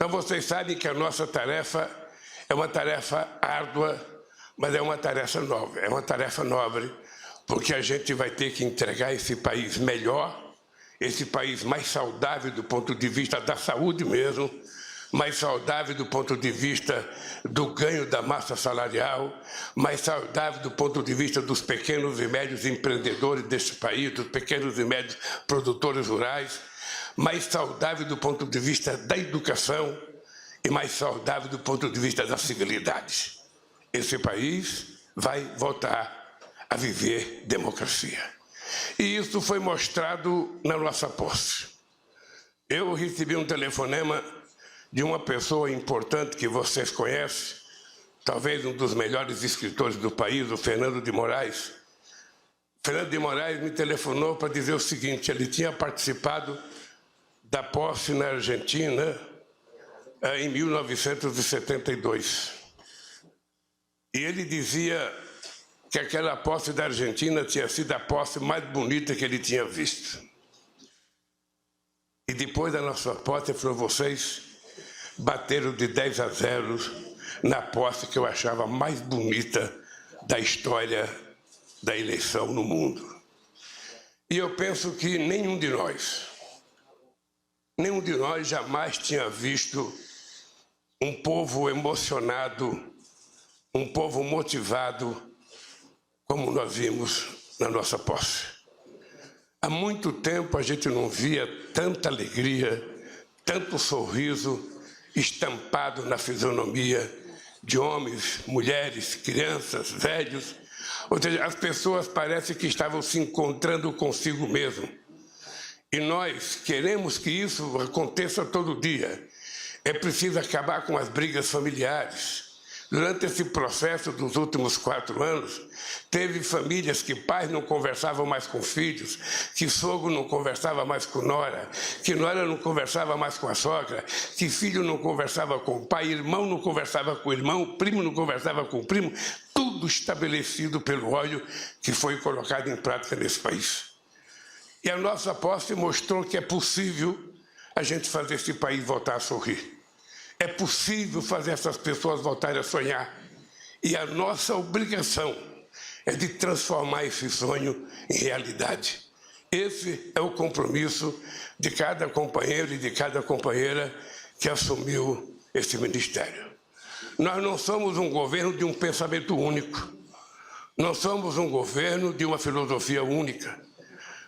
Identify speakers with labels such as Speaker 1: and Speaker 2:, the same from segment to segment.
Speaker 1: Então, vocês sabem que a nossa tarefa é uma tarefa árdua, mas é uma tarefa nobre, porque a gente vai ter que entregar esse país melhor, esse país mais saudável do ponto de vista da saúde mesmo, mais saudável do ponto de vista do ganho da massa salarial, mais saudável do ponto de vista dos pequenos e médios empreendedores desse país, dos pequenos e médios produtores rurais, mais saudável do ponto de vista da educação e mais saudável do ponto de vista das civilidades. Esse país vai voltar a viver democracia. E isso foi mostrado na nossa posse. Eu recebi um telefonema de uma pessoa importante que vocês conhecem, talvez um dos melhores escritores do país, o Fernando de Moraes. Fernando de Moraes me telefonou para dizer o seguinte: ele tinha participado da posse na Argentina em 1972. E ele dizia que aquela posse da Argentina tinha sido a posse mais bonita que ele tinha visto. E depois da nossa posse, ele falou: vocês bateram de 10-0 na posse que eu achava mais bonita da história da eleição no mundo. E eu penso que nenhum de nós jamais tinha visto um povo emocionado, um povo motivado, como nós vimos na nossa posse. Há muito tempo a gente não via tanta alegria, tanto sorriso estampado na fisionomia de homens, mulheres, crianças, velhos. Ou seja, as pessoas parecem que estavam se encontrando consigo mesmo. E nós queremos que isso aconteça todo dia. É preciso acabar com as brigas familiares. Durante esse processo dos últimos 4 anos, teve famílias que pais não conversavam mais com filhos, que sogro não conversava mais com nora, que nora não conversava mais com a sogra, que filho não conversava com o pai, irmão não conversava com o irmão, primo não conversava com o primo, tudo estabelecido pelo ódio que foi colocado em prática nesse país. E a nossa posse mostrou que é possível a gente fazer esse país voltar a sorrir. É possível fazer essas pessoas voltarem a sonhar. E a nossa obrigação é de transformar esse sonho em realidade. Esse é o compromisso de cada companheiro e de cada companheira que assumiu esse ministério. Nós não somos um governo de um pensamento único. Não somos um governo de uma filosofia única.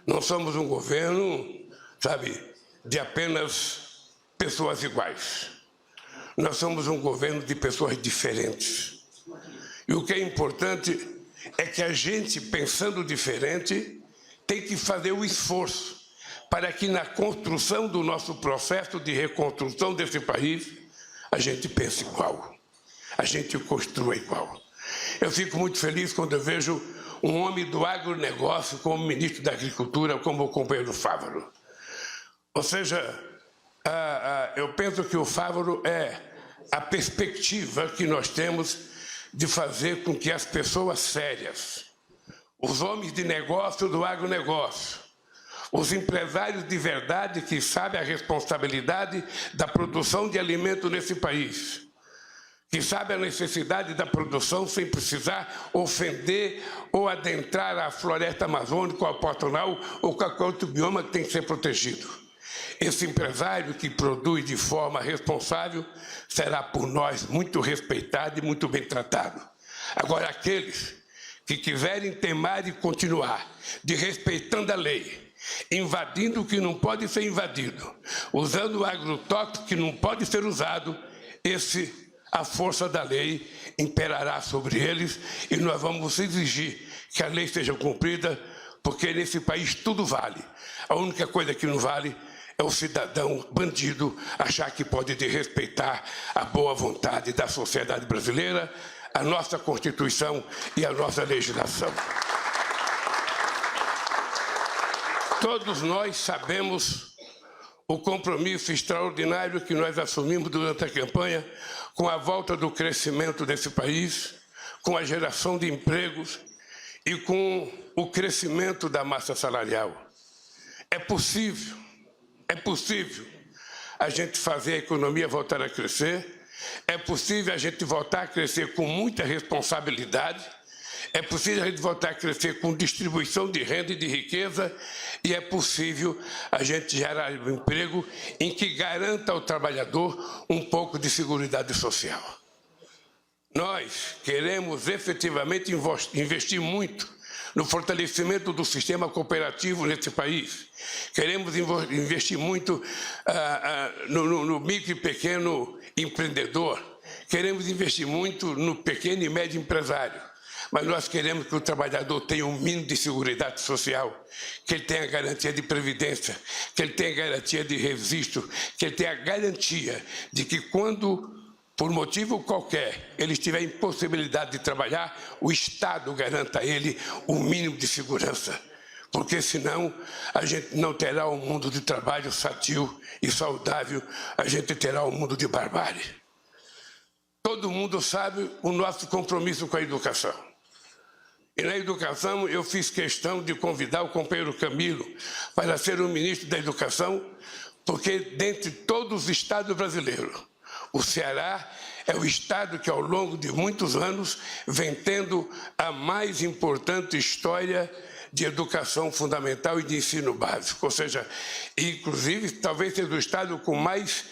Speaker 1: Não somos um governo, de apenas pessoas iguais. Nós somos um governo de pessoas diferentes. E o que é importante é que a gente, pensando diferente, tem que fazer o esforço para que na construção do nosso processo de reconstrução desse país, a gente pense igual, a gente construa igual. Eu fico muito feliz quando eu vejo um homem do agronegócio como ministro da Agricultura, como o companheiro Fávaro. Ou seja, eu penso que o Fávaro é a perspectiva que nós temos de fazer com que as pessoas sérias, os homens de negócio do agronegócio, os empresários de verdade que sabem a responsabilidade da produção de alimento nesse país, que sabem a necessidade da produção sem precisar ofender ou adentrar a floresta amazônica, ou a Pantanal, ou qualquer outro bioma que tem que ser protegido. Esse empresário que produz de forma responsável será por nós muito respeitado e muito bem tratado. Agora, aqueles que quiserem temar e continuar desrespeitando a lei, invadindo o que não pode ser invadido, usando o agrotóxico que não pode ser usado, a força da lei imperará sobre eles e nós vamos exigir que a lei seja cumprida, porque nesse país tudo vale. A única coisa que não vale é o cidadão bandido achar que pode desrespeitar a boa vontade da sociedade brasileira, a nossa Constituição e a nossa legislação. Todos nós sabemos o compromisso extraordinário que nós assumimos durante a campanha com a volta do crescimento desse país, com a geração de empregos e com o crescimento da massa salarial. É possível a gente fazer a economia voltar a crescer, é possível a gente voltar a crescer com muita responsabilidade, é possível a gente voltar a crescer com distribuição de renda e de riqueza, e é possível a gente gerar um emprego em que garanta ao trabalhador um pouco de seguridade social. Nós queremos efetivamente investir muito no fortalecimento do sistema cooperativo nesse país. Queremos investir muito no micro e pequeno empreendedor. Queremos investir muito no pequeno e médio empresário. Mas nós queremos que o trabalhador tenha um mínimo de seguridade social, que ele tenha garantia de previdência, que ele tenha garantia de registro, que ele tenha garantia de que quando, por motivo qualquer, ele estiver em possibilidade de trabalhar, o Estado garanta a ele o mínimo de segurança. Porque senão a gente não terá um mundo de trabalho sadio e saudável, a gente terá um mundo de barbárie. Todo mundo sabe o nosso compromisso com a educação. E na educação eu fiz questão de convidar o companheiro Camilo para ser o ministro da Educação, porque dentre todos os estados brasileiros, o Ceará é o estado que ao longo de muitos anos vem tendo a mais importante história de educação fundamental e de ensino básico. Ou seja, inclusive talvez seja o estado com mais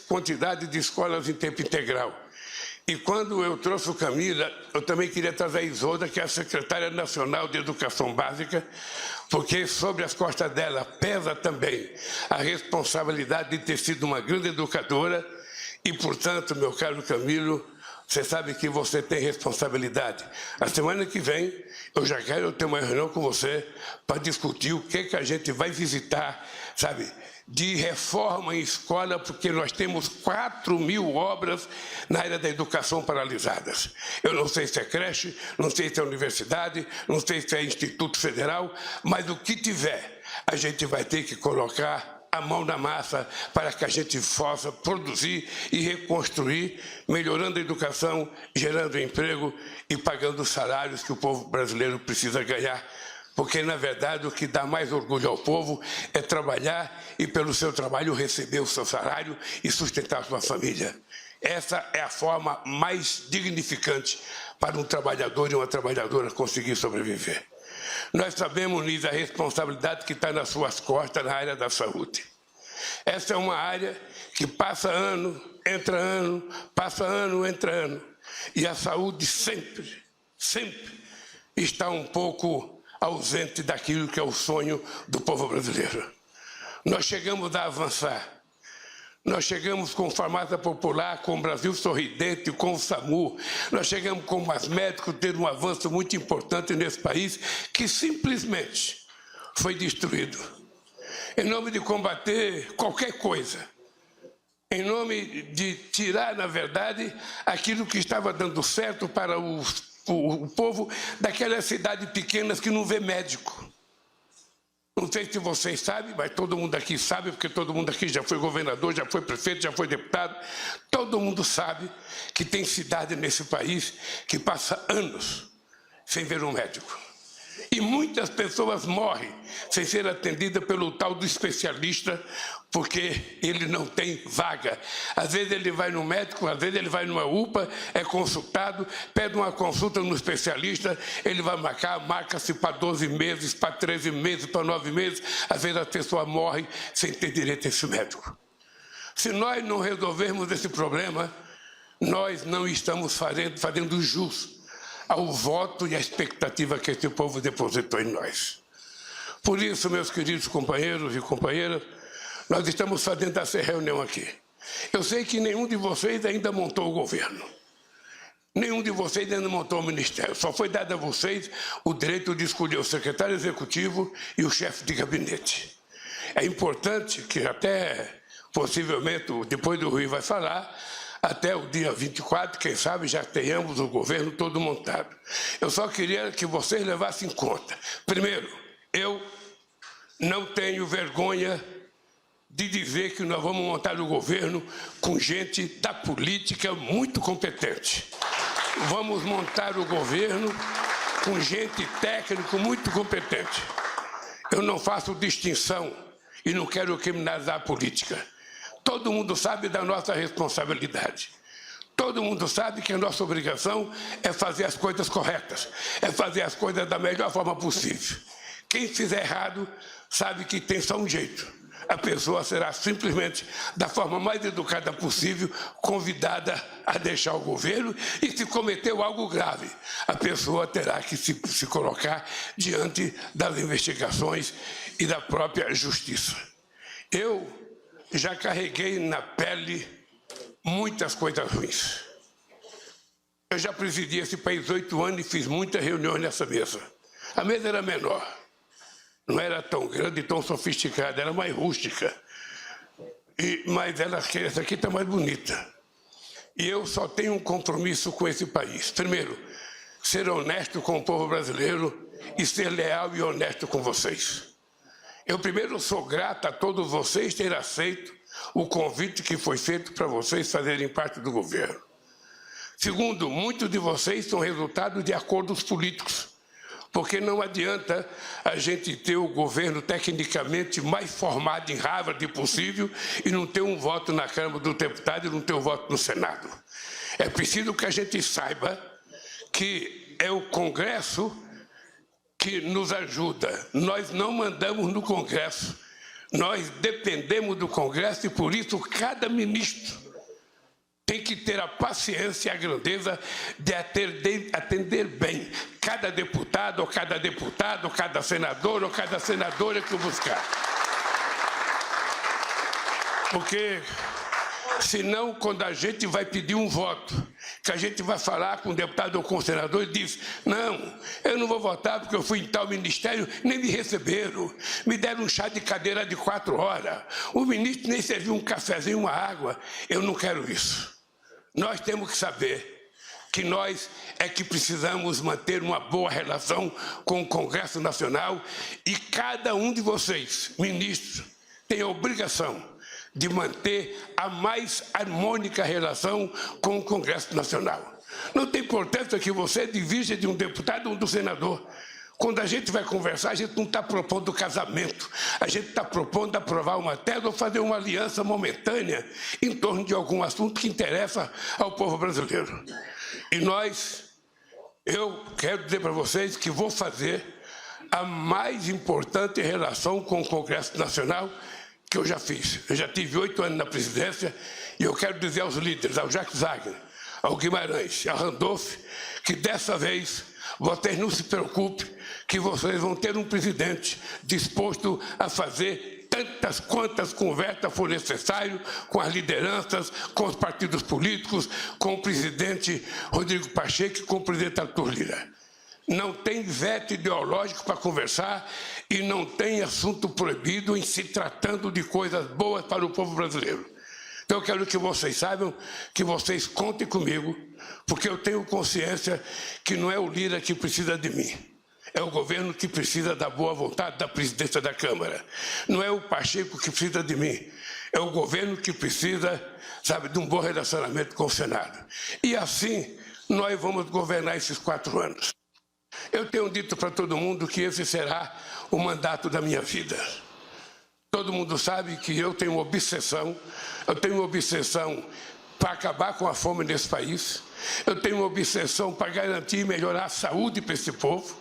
Speaker 1: quantidade de escolas em tempo integral. E quando eu trouxe o Camila, eu também queria trazer a Isolda, que é a secretária nacional de Educação Básica, porque sobre as costas dela pesa também a responsabilidade de ter sido uma grande educadora e, portanto, meu caro Camilo, você sabe que você tem responsabilidade. A semana que vem, eu já quero ter uma reunião com você para discutir o que a gente vai visitar, sabe, de reforma em escola, porque nós temos 4.000 obras na área da educação paralisadas. Eu não sei se é creche, não sei se é universidade, não sei se é Instituto Federal, mas o que tiver, a gente vai ter que colocar a mão na massa para que a gente possa produzir e reconstruir, melhorando a educação, gerando emprego e pagando os salários que o povo brasileiro precisa ganhar. Porque, na verdade, o que dá mais orgulho ao povo é trabalhar e, pelo seu trabalho, receber o seu salário e sustentar a sua família. Essa é a forma mais dignificante para um trabalhador e uma trabalhadora conseguir sobreviver. Nós sabemos, Liz, a responsabilidade que está nas suas costas na área da saúde. Essa é uma área que passa ano, entra ano, passa ano, entra ano. E a saúde sempre está um pouco ausente daquilo que é o sonho do povo brasileiro. Nós chegamos a avançar. Nós chegamos com farmácia popular, com o Brasil Sorridente, com o SAMU. Nós chegamos com os médicos ter um avanço muito importante nesse país que simplesmente foi destruído. Em nome de combater qualquer coisa, em nome de tirar, na verdade, aquilo que estava dando certo para o povo daquelas cidades pequenas que não vê médico. Não sei se vocês sabem, mas todo mundo aqui sabe, porque todo mundo aqui já foi governador, já foi prefeito, já foi deputado. Todo mundo sabe que tem cidade nesse país que passa anos sem ver um médico. E muitas pessoas morrem sem ser atendidas pelo tal do especialista, porque ele não tem vaga. Às vezes ele vai no médico, às vezes ele vai numa UPA, é consultado, pede uma consulta no especialista, ele vai marca-se para 12 meses, para 13 meses, para 9 meses, às vezes a pessoa morre sem ter direito a esse médico. Se nós não resolvermos esse problema, nós não estamos fazendo jus ao voto e à expectativa que esse povo depositou em nós. Por isso, meus queridos companheiros e companheiras, nós estamos fazendo essa reunião aqui. Eu sei que nenhum de vocês ainda montou o governo. Nenhum de vocês ainda montou o ministério. Só foi dado a vocês o direito de escolher o secretário executivo e o chefe de gabinete. É importante que até, possivelmente, depois do Rui vai falar, até o dia 24, quem sabe, já tenhamos o governo todo montado. Eu só queria que vocês levassem em conta. Primeiro, eu não tenho vergonha de dizer que nós vamos montar o governo com gente da política muito competente. Vamos montar o governo com gente técnica muito competente. Eu não faço distinção e não quero criminalizar a política. Todo mundo sabe da nossa responsabilidade. Todo mundo sabe que a nossa obrigação é fazer as coisas corretas, é fazer as coisas da melhor forma possível. Quem fizer errado sabe que tem só um jeito. A pessoa será simplesmente, da forma mais educada possível, convidada a deixar o governo, e se cometeu algo grave, a pessoa terá que se colocar diante das investigações e da própria justiça. Eu já carreguei na pele muitas coisas ruins. Eu já presidi esse país 8 anos e fiz muitas reuniões nessa mesa. A mesa era menor. Não era tão grande e tão sofisticada, era mais rústica. Mas essa aqui está mais bonita. E eu só tenho um compromisso com esse país. Primeiro, ser honesto com o povo brasileiro e ser leal e honesto com vocês. Eu primeiro sou grato a todos vocês terem aceito o convite que foi feito para vocês fazerem parte do governo. Segundo, muitos de vocês são resultado de acordos políticos. Porque não adianta a gente ter o governo tecnicamente mais formado em Harvard possível e não ter um voto na Câmara dos Deputados e não ter um voto no Senado. É preciso que a gente saiba que é o Congresso que nos ajuda. Nós não mandamos no Congresso. Nós dependemos do Congresso e, por isso, cada ministro tem que ter a paciência e a grandeza de atender bem cada deputado, ou cada senador, ou cada senadora que o buscar. Porque, senão, quando a gente vai pedir um voto, que a gente vai falar com o deputado ou com o senador, ele diz, não, eu não vou votar porque eu fui em tal ministério, nem me receberam, me deram um chá de cadeira de 4 horas, o ministro nem serviu um cafezinho, uma água, eu não quero isso. Nós temos que saber que nós é que precisamos manter uma boa relação com o Congresso Nacional e cada um de vocês, ministros, tem a obrigação de manter a mais harmônica relação com o Congresso Nacional. Não tem importância que você divija de um deputado ou do senador. Quando a gente vai conversar, a gente não está propondo casamento. A gente está propondo aprovar uma tese ou fazer uma aliança momentânea em torno de algum assunto que interessa ao povo brasileiro. E eu quero dizer para vocês que vou fazer a mais importante relação com o Congresso Nacional que eu já fiz. Eu já tive 8 anos na presidência e eu quero dizer aos líderes, ao Jacques Wagner, ao Guimarães, ao Randolph, que dessa vez vocês não se preocupem, que vocês vão ter um presidente disposto a fazer tantas quantas conversas for necessário com as lideranças, com os partidos políticos, com o presidente Rodrigo Pacheco e com o presidente Arthur Lira. Não tem veto ideológico para conversar e não tem assunto proibido em se tratando de coisas boas para o povo brasileiro. Então eu quero que vocês saibam que vocês contem comigo, porque eu tenho consciência que não é o Lira que precisa de mim. É o governo que precisa da boa vontade da presidência da Câmara. Não é o Pacheco que precisa de mim. É o governo que precisa, sabe, de um bom relacionamento com o Senado. E assim nós vamos governar esses 4 anos. Eu tenho dito para todo mundo que esse será o mandato da minha vida. Todo mundo sabe que eu tenho uma obsessão para acabar com a fome nesse país, eu tenho uma obsessão para garantir e melhorar a saúde para esse povo,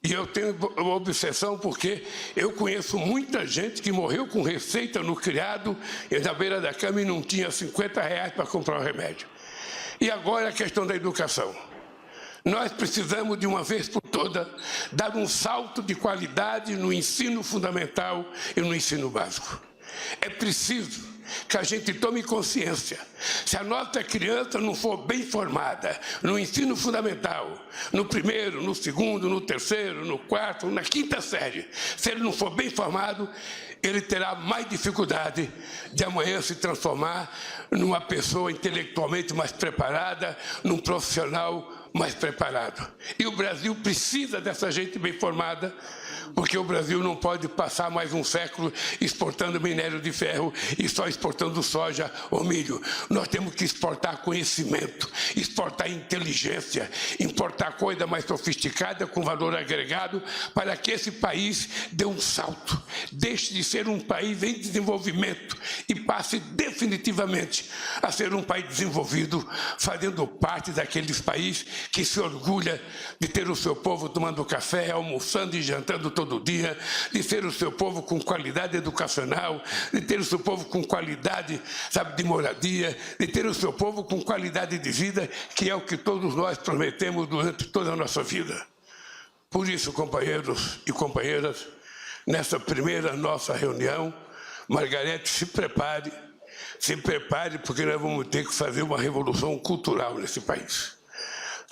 Speaker 1: e eu tenho uma obsessão porque eu conheço muita gente que morreu com receita no criado, e na beira da cama e não tinha 50 reais para comprar o remédio. E agora a questão da educação. Nós precisamos, de uma vez por todas, dar um salto de qualidade no ensino fundamental e no ensino básico. É preciso que a gente tome consciência. Se a nossa criança não for bem formada no ensino fundamental, no primeiro, no segundo, no terceiro, no quarto, na 5ª série, se ele não for bem formado, ele terá mais dificuldade de amanhã se transformar numa pessoa intelectualmente mais preparada, num profissional mais preparado. E o Brasil precisa dessa gente bem formada, porque o Brasil não pode passar mais um século exportando minério de ferro e só exportando soja ou milho. Nós temos que exportar conhecimento, exportar inteligência, importar coisa mais sofisticada com valor agregado para que esse país dê um salto, deixe de ser um país em desenvolvimento e passe definitivamente a ser um país desenvolvido, fazendo parte daqueles países que se orgulha de ter o seu povo tomando café, almoçando e jantando todo dia, de ter o seu povo com qualidade educacional, de ter o seu povo com qualidade, sabe, de moradia, de ter o seu povo com qualidade de vida, que é o que todos nós prometemos durante toda a nossa vida. Por isso, companheiros e companheiras, nessa primeira nossa reunião, Margarete, se prepare, porque nós vamos ter que fazer uma revolução cultural nesse país.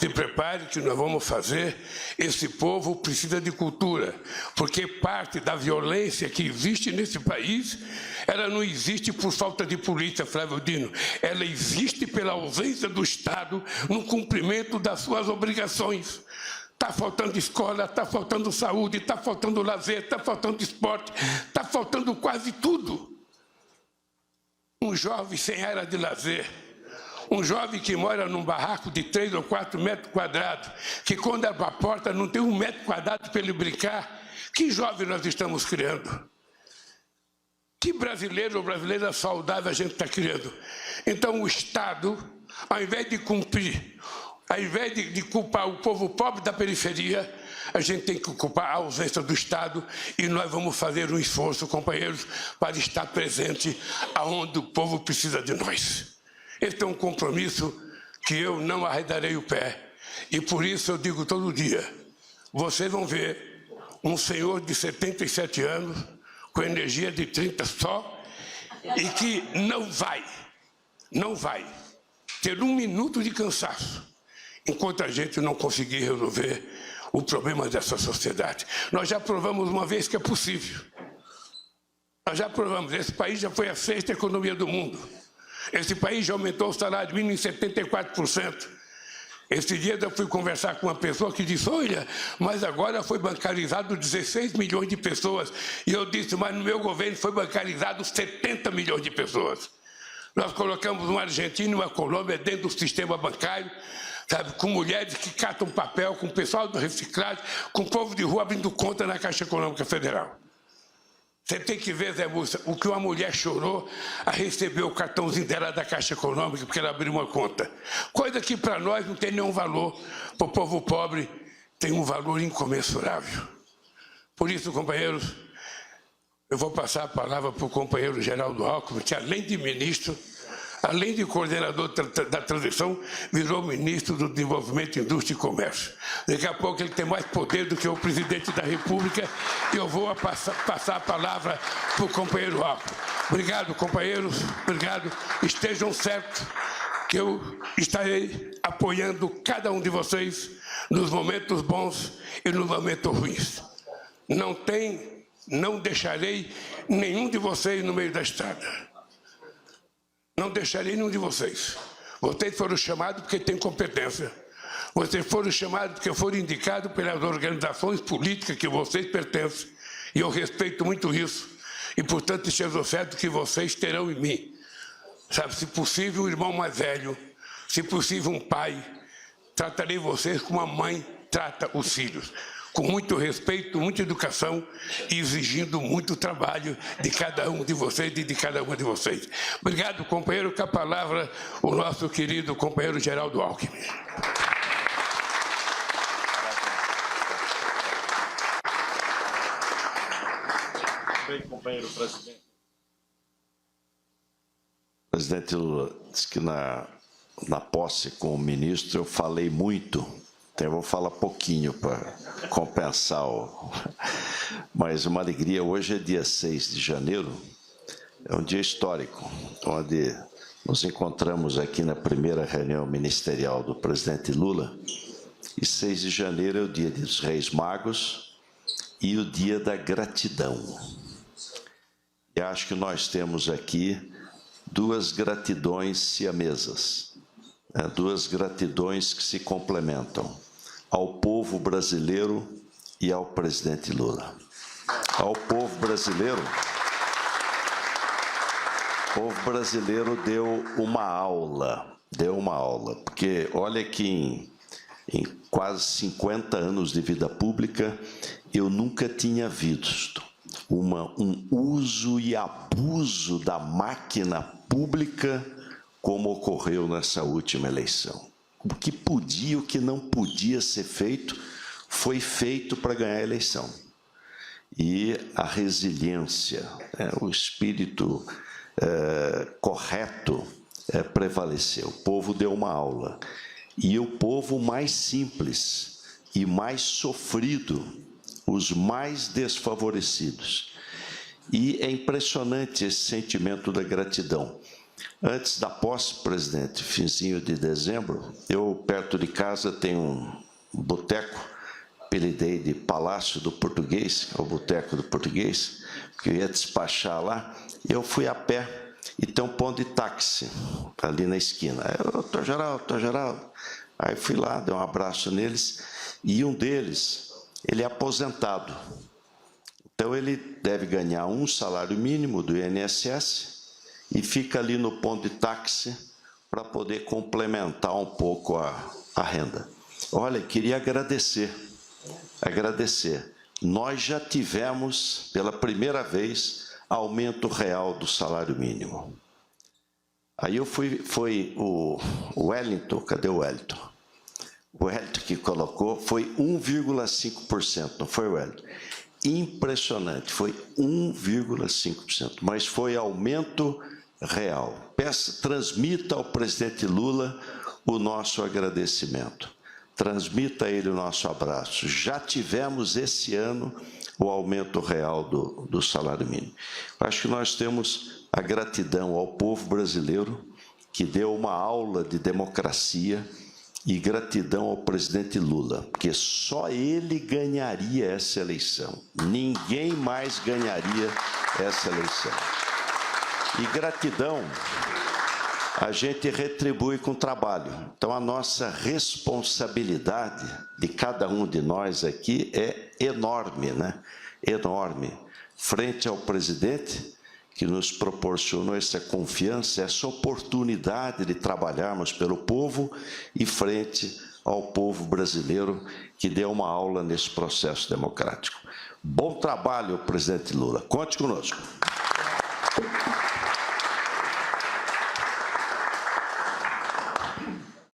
Speaker 1: Se prepare que nós vamos fazer, esse povo precisa de cultura, porque parte da violência que existe nesse país, ela não existe por falta de polícia, Flávio Dino, ela existe pela ausência do Estado no cumprimento das suas obrigações. Está faltando escola, está faltando saúde, está faltando lazer, está faltando esporte, está faltando quase tudo. Um jovem sem área de lazer, um jovem que mora num barraco de 3 ou 4 metros quadrados, que quando abre a porta não tem 1 metro quadrado para ele brincar. Que jovem nós estamos criando? Que brasileiro ou brasileira saudável a gente está criando? Então o Estado, ao invés de cumprir, ao invés de culpar o povo pobre da periferia, a gente tem que culpar a ausência do Estado e nós vamos fazer um esforço, companheiros, para estar presente aonde o povo precisa de nós. Este é um compromisso que eu não arredarei o pé. E por isso eu digo todo dia, vocês vão ver um senhor de 77 anos, com energia de 30 só, e que não vai ter 1 minuto de cansaço, enquanto a gente não conseguir resolver o problema dessa sociedade. Nós já provamos uma vez que é possível. Nós já provamos, esse país já foi a 6ª economia do mundo. Esse país já aumentou o salário mínimo em 74%. Esse dia eu fui conversar com uma pessoa que disse, olha, mas agora foi bancarizado 16 milhões de pessoas. E eu disse, mas no meu governo foi bancarizado 70 milhões de pessoas. Nós colocamos uma Argentina e uma Colômbia dentro do sistema bancário, sabe, com mulheres que catam papel, com o pessoal do reciclagem, com o povo de rua abrindo conta na Caixa Econômica Federal. Você tem que ver, Zé Múcio, o que uma mulher chorou a receber o cartãozinho dela da Caixa Econômica, porque ela abriu uma conta. Coisa que para nós não tem nenhum valor, para o povo pobre tem um valor incomensurável. Por isso, companheiros, eu vou passar a palavra para o companheiro Geraldo Alckmin, que além de ministro, além de coordenador da transição, virou ministro do Desenvolvimento, Indústria e Comércio. Daqui a pouco ele tem mais poder do que o presidente da República e eu vou passar a palavra para o companheiro Alckmin. Obrigado, companheiros, obrigado. Estejam certos que eu estarei apoiando cada um de vocês nos momentos bons e nos momentos ruins. Não deixarei nenhum de vocês no meio da estrada. Não deixarei nenhum de vocês. Vocês foram chamados porque têm competência. Vocês foram chamados porque foram indicados pelas organizações políticas que vocês pertencem. E eu respeito muito isso. E, portanto, esteja certo que vocês terão em mim, sabe, se possível, um irmão mais velho, se possível, um pai. Tratarei vocês como a mãe trata os filhos. Com muito respeito, muita educação e exigindo muito trabalho de cada um de vocês e de cada uma de vocês. Obrigado, companheiro. Com a palavra, o nosso querido companheiro Geraldo Alckmin.
Speaker 2: Bem, companheiro presidente.
Speaker 3: Presidente Lula, disse que na posse com o ministro eu falei muito. Então eu vou falar pouquinho para compensar. Mas uma alegria, hoje é dia 6 de janeiro, é um dia histórico, onde nos encontramos aqui na primeira reunião ministerial do presidente Lula, e 6 de janeiro é o dia dos Reis Magos e o dia da gratidão. E acho que nós temos aqui 2 gratidões siamesas, duas gratidões que se complementam, ao povo brasileiro e ao presidente Lula. ao povo brasileiro. O povo brasileiro deu uma aula, porque olha que em quase 50 anos de vida pública, eu nunca tinha visto um uso e abuso da máquina pública como ocorreu nessa última eleição. O que podia e o que não podia ser feito, foi feito para ganhar a eleição. E a resiliência, o espírito correto prevaleceu. O povo deu uma aula. E o povo mais simples e mais sofrido, os mais desfavorecidos. E é impressionante esse sentimento da gratidão. Antes da posse, presidente, finzinho de dezembro, eu, perto de casa, tenho um boteco, apelidei de Palácio do Português, o Boteco do Português, que eu ia despachar lá, eu fui a pé e tem um ponto de táxi ali na esquina. Eu, doutor Geraldo. Aí fui lá, dei um abraço neles, e um deles, ele é aposentado. Então, ele deve ganhar um salário mínimo do INSS e fica ali no ponto de táxi para poder complementar um pouco a renda. Olha, queria agradecer. Nós já tivemos, pela primeira vez, aumento real do salário mínimo. Aí foi o Wellington, cadê o Wellington? O Wellington que colocou, foi 1,5%, não foi, Wellington? Impressionante, foi 1,5%, mas foi aumento real. Transmita ao presidente Lula o nosso agradecimento. Transmita a ele o nosso abraço. Já tivemos esse ano o aumento real do salário mínimo. Acho que nós temos a gratidão ao povo brasileiro, que deu uma aula de democracia, e gratidão ao presidente Lula, porque só ele ganharia essa eleição. Ninguém mais ganharia essa eleição. E gratidão a gente retribui com trabalho. Então, a nossa responsabilidade de cada um de nós aqui é enorme, né? Enorme. Frente ao presidente, que nos proporcionou essa confiança, essa oportunidade de trabalharmos pelo povo, e frente ao povo brasileiro, que deu uma aula nesse processo democrático. Bom trabalho, presidente Lula. Conte conosco.